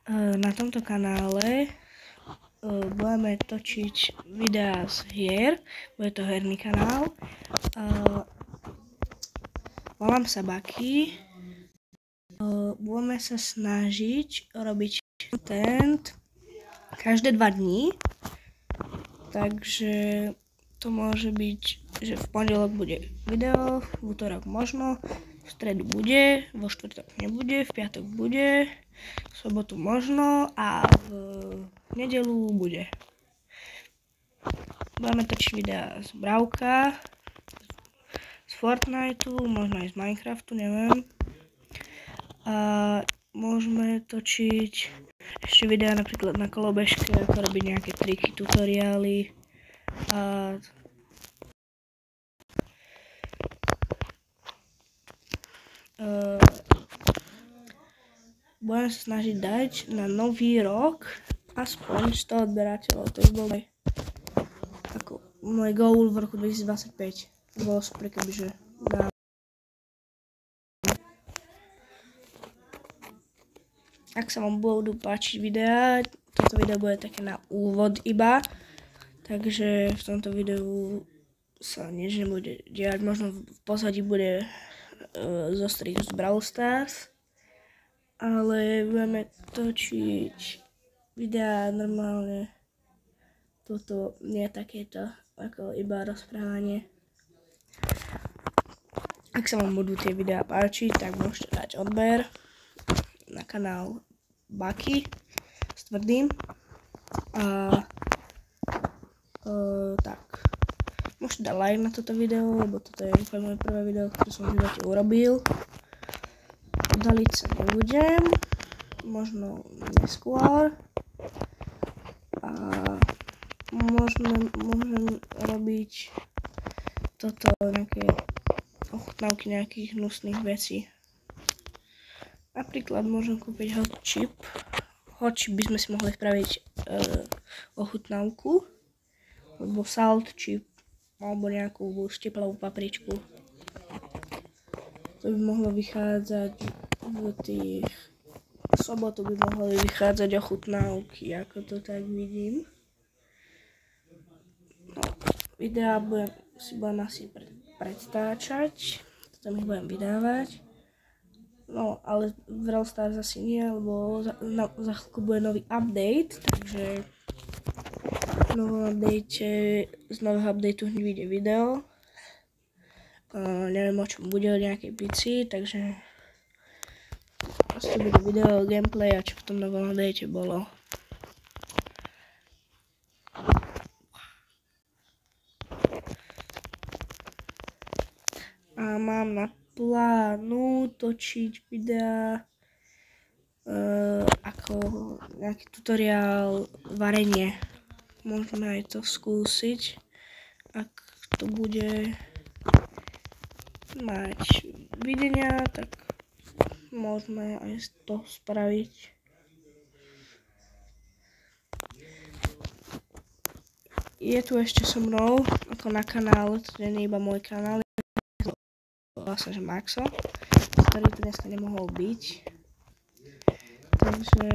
Na tomto kanále budeme točiť videá z hier, bude to herný kanál. Volám sa Baki. Budeme sa snažiť robiť content každé 2 dní, takže to môže byť, že v pondelok bude video, v útorok možno, v stredu bude, vo štvrtok nebude, v piatok bude, v sobotu možno a v nedeľu bude. Budeme točiť videá z Bravka, z Fortniteu, možno aj z Minecraftu, neviem. A môžeme točiť ešte videá napríklad na kolobežke, ako robiť nejaké triky, tutoriály. Budem sa snažiť dať na nový rok aspoň 100 odberateľov. To by bol môj goal v roku 2025. Bolo super, kebyže ak sa vám budú páčiť videá, toto video bude také na úvod iba, takže v tomto videu sa nič nebude diať, možno v pozadí bude zostrih z Brawl Stars, ale budeme točiť videá normálne, toto nie je takéto ako iba rozprávanie. Ak sa vám budú tie videá páčiť, tak môžete dať odber na kanál Baki s tvrdým. Tak. Môžete dať like na toto video, lebo toto je úplne moje prvé video, ktoré som v živote urobil. Udaliť sa nebudem, možno neskôr. A môžem robiť toto nejaké ochutnávky nejakých hnusných vecí. Napríklad môžem kúpiť hot chip. Hot chip by sme si mohli spraviť ochutnávku, alebo salt chip, alebo nejakú šteplavú papričku. To by mohlo vychádzať v sobotu by mohli vychádzať ochutnávky, ako to tak vidím. No, videá si budem asi predstáčať, potom ich budem vydávať. No, ale Brawl Stars asi nie, lebo za chvíľku bude nový update, takže z nového updateu hneď vyjde video. Neviem, o čom bude, o nejakej pici, takže proste bude video, gameplay a čo v tom novom update bolo. A mám na plánu točiť videá ako nejaký tutoriál varenie. Môžeme aj to skúsiť, ak to bude mať videnia, tak môžeme aj to spraviť. Je tu ešte so mnou, ako na kanále, to nie je iba môj kanál, sa, že Maxo, ktorý tu dneska nemohol byť. Takže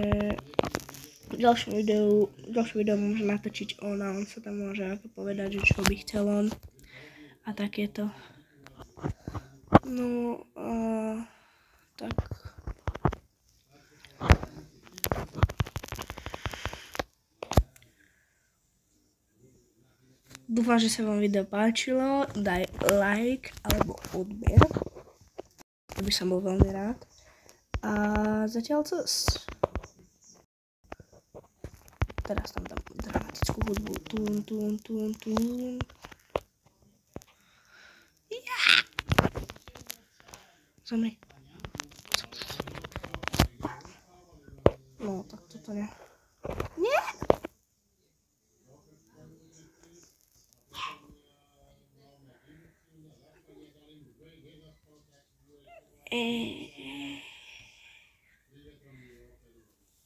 ďalšie video môže natočiť on a on sa tam môže ako povedať, že čo by chcel on a takéto. No tak. Dúfam, že sa vám video páčilo, daj like alebo odber, to by som bol veľmi rád. A zatiaľ cos. Teraz tam dám dramatickú hudbu. Tún. Zomri. No, tak toto nie. Nie!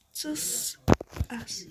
Cos asi.